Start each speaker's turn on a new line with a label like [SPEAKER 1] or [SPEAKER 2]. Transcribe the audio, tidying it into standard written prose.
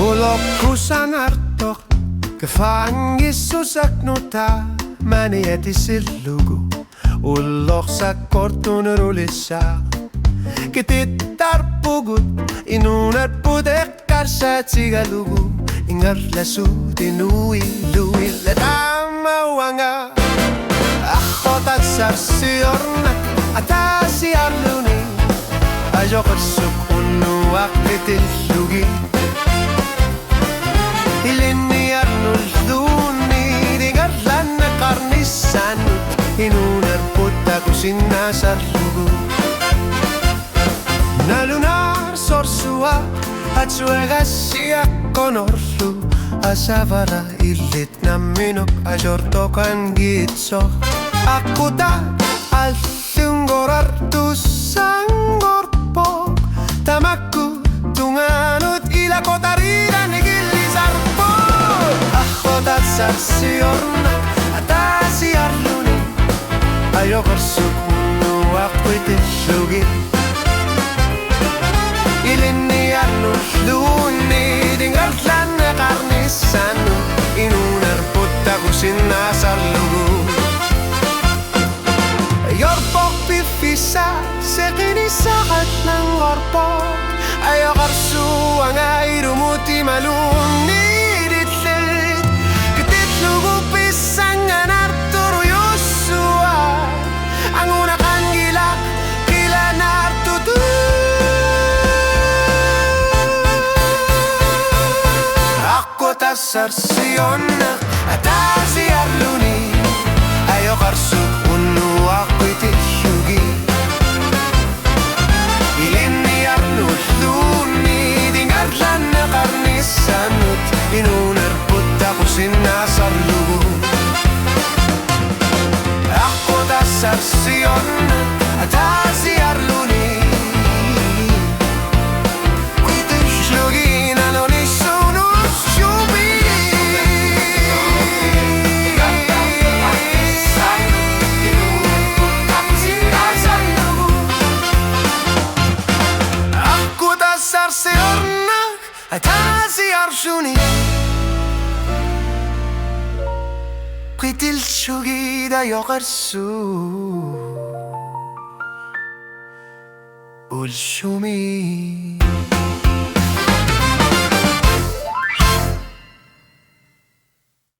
[SPEAKER 1] Ulokkusan artok gevangissusaknuta mani etisillugu ulloksa kortuner ulissa kitittarpugut inuner pudek karsatigalugu ingarlasudinui luille tamauanga ahotat sarsiorna atasi alluni ajoqersuk unnuaq kitillugi Ilinni arnulduni dingarlan qarnissanut inuner putta kusinna sarlugu Nalunar sorsua atsuegassia konorlu asavara illit namminok ajortokan gitso Akkuta allungorartus sangorpok tamakku tunganut ilakotariran Ahotat sarsiorna atasi arluni ajoqersuk unnuaq kitillugi Ilinni arnulluni dingarlan qarnissannu inuner putta kusinna sarlugu Jorpok piffissa seqinisaqatlan qorpok ajoqersuanga irumuti malunni Sarsionna atasi arluni ajoqersuk unnuaq kitillugi Ilinni arnulluni dingarlan qarnissannut inuner putta kusinna sarlugu Aquta sarsionna atasi arluni Sarsiorna atasi arshuni kitillugi ajoqersu ulshumi